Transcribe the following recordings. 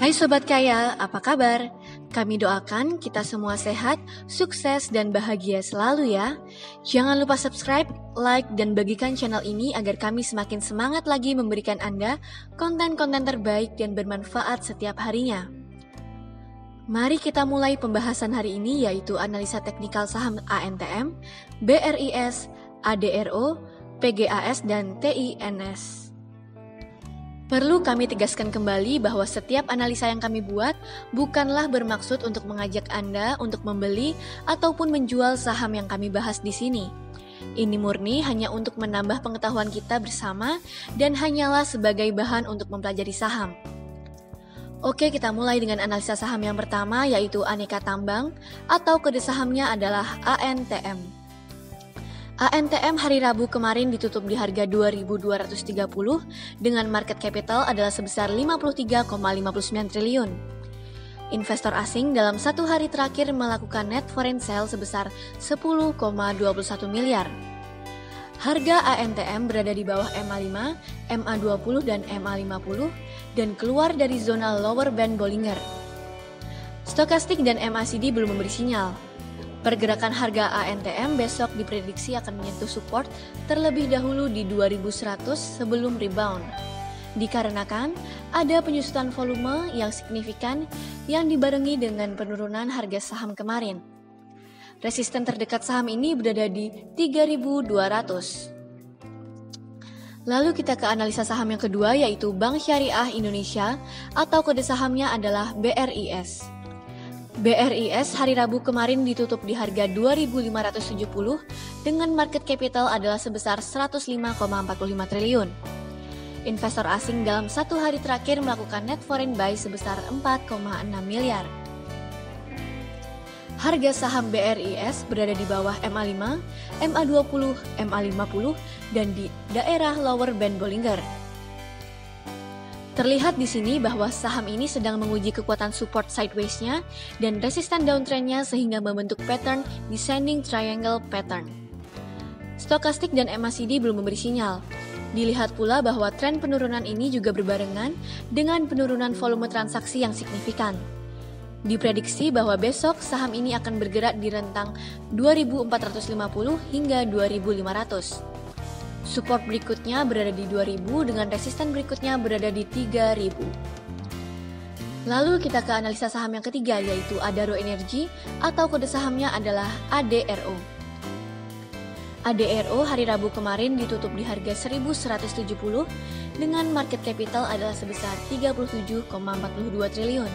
Hai Sobat Kaya, apa kabar? Kami doakan kita semua sehat, sukses, dan bahagia selalu ya. Jangan lupa subscribe, like, dan bagikan channel ini agar kami semakin semangat lagi memberikan Anda konten-konten terbaik dan bermanfaat setiap harinya. Mari kita mulai pembahasan hari ini, yaitu analisa teknikal saham ANTM, BRIS, ADRO, PGAS, dan TINS. Perlu kami tegaskan kembali bahwa setiap analisa yang kami buat bukanlah bermaksud untuk mengajak Anda untuk membeli ataupun menjual saham yang kami bahas di sini. Ini murni hanya untuk menambah pengetahuan kita bersama dan hanyalah sebagai bahan untuk mempelajari saham. Oke, kita mulai dengan analisa saham yang pertama, yaitu Aneka Tambang atau kode sahamnya adalah ANTM. ANTM hari Rabu kemarin ditutup di harga 2.230 dengan market capital adalah sebesar 53,59 triliun. Investor asing dalam satu hari terakhir melakukan net foreign sale sebesar 10,21 miliar. Harga ANTM berada di bawah MA5, MA20, dan MA50 dan keluar dari zona lower band Bollinger. Stokastik dan MACD belum memberi sinyal. Pergerakan harga ANTM besok diprediksi akan menyentuh support terlebih dahulu di 2100 sebelum rebound. Dikarenakan ada penyusutan volume yang signifikan yang dibarengi dengan penurunan harga saham kemarin. Resisten terdekat saham ini berada di 3.200. Lalu kita ke analisa saham yang kedua, yaitu Bank Syariah Indonesia atau kode sahamnya adalah BRIS. BRIS hari Rabu kemarin ditutup di harga 2.570 dengan market capital adalah sebesar 105,45 triliun. Investor asing dalam satu hari terakhir melakukan net foreign buy sebesar 4,6 miliar. Harga saham BRIS berada di bawah MA5, MA20, MA50, dan di daerah lower band Bollinger. Terlihat di sini bahwa saham ini sedang menguji kekuatan support sideways-nya dan resisten downtrend-nya sehingga membentuk pattern descending triangle pattern. Stokastik dan MACD belum memberi sinyal. Dilihat pula bahwa tren penurunan ini juga berbarengan dengan penurunan volume transaksi yang signifikan. Diprediksi bahwa besok saham ini akan bergerak di rentang 2.450 hingga 2.500. Support berikutnya berada di 2000 dengan resisten berikutnya berada di 3000. Lalu kita ke analisa saham yang ketiga, yaitu Adaro Energy atau kode sahamnya adalah ADRO. ADRO hari Rabu kemarin ditutup di harga 1170 dengan market capital adalah sebesar 37,42 triliun.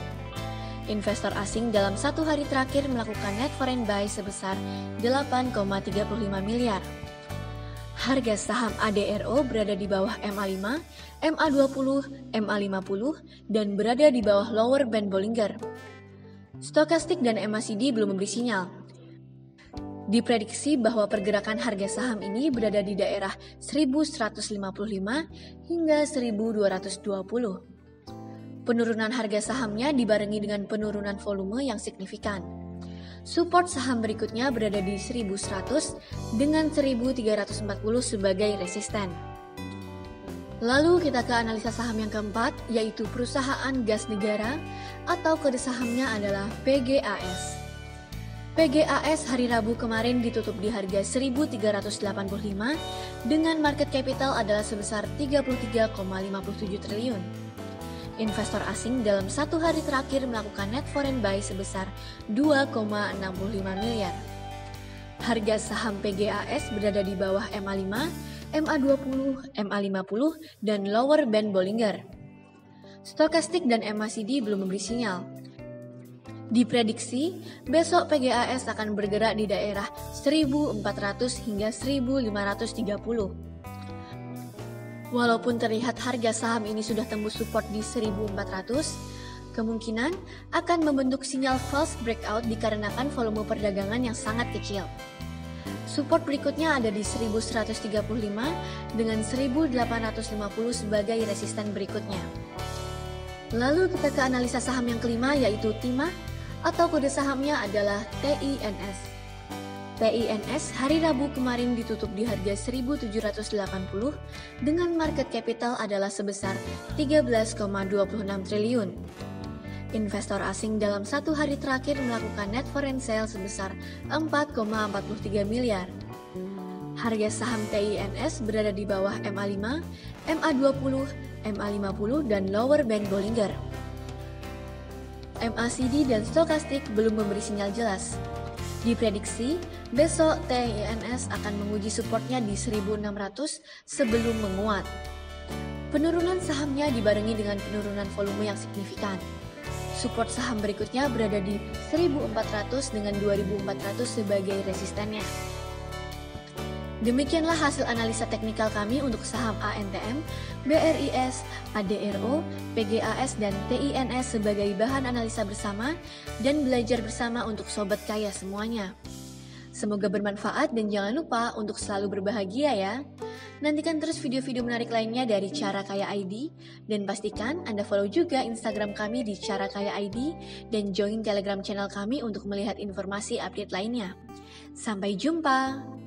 Investor asing dalam satu hari terakhir melakukan net foreign buy sebesar 8,35 miliar. Harga saham ADRO berada di bawah MA5, MA20, MA50, dan berada di bawah lower band Bollinger. Stokastik dan MACD belum memberi sinyal. Diprediksi bahwa pergerakan harga saham ini berada di daerah 1155 hingga 1220. Penurunan harga sahamnya dibarengi dengan penurunan volume yang signifikan. Support saham berikutnya berada di 1100 dengan 1340 sebagai resisten. Lalu kita ke analisa saham yang keempat, yaitu perusahaan gas negara atau kode sahamnya adalah PGAS. PGAS hari Rabu kemarin ditutup di harga 1385 dengan market capital adalah sebesar 33,57 triliun. Investor asing dalam satu hari terakhir melakukan net foreign buy sebesar 2,65 miliar. Harga saham PGAS berada di bawah MA5, MA20, MA50, dan lower band Bollinger. Stokastik dan MACD belum memberi sinyal. Diprediksi besok PGAS akan bergerak di daerah 1400 hingga 1530. Walaupun terlihat harga saham ini sudah tembus support di 1400, kemungkinan akan membentuk sinyal false breakout dikarenakan volume perdagangan yang sangat kecil. Support berikutnya ada di 1135 dengan 1850 sebagai resisten berikutnya. Lalu kita ke analisa saham yang kelima, yaitu Timah atau kode sahamnya adalah TINS. TINS hari Rabu kemarin ditutup di harga 1.780 dengan market capital adalah sebesar 13,26 triliun. Investor asing dalam satu hari terakhir melakukan net foreign sale sebesar 4,43 miliar. Harga saham TINS berada di bawah MA5, MA20, MA50, dan lower band Bollinger. MACD dan stokastik belum memberi sinyal jelas. Diprediksi, besok TINS akan menguji supportnya di 1.600 sebelum menguat. Penurunan sahamnya dibarengi dengan penurunan volume yang signifikan. Support saham berikutnya berada di 1.400 dengan 2.400 sebagai resistennya. Demikianlah hasil analisa teknikal kami untuk saham ANTM, BRIS, ADRO, PGAS, dan TINS sebagai bahan analisa bersama dan belajar bersama untuk sobat kaya semuanya. Semoga bermanfaat dan jangan lupa untuk selalu berbahagia ya. Nantikan terus video-video menarik lainnya dari Cara Kaya ID dan pastikan Anda follow juga Instagram kami di Cara Kaya ID dan join Telegram channel kami untuk melihat informasi update lainnya. Sampai jumpa.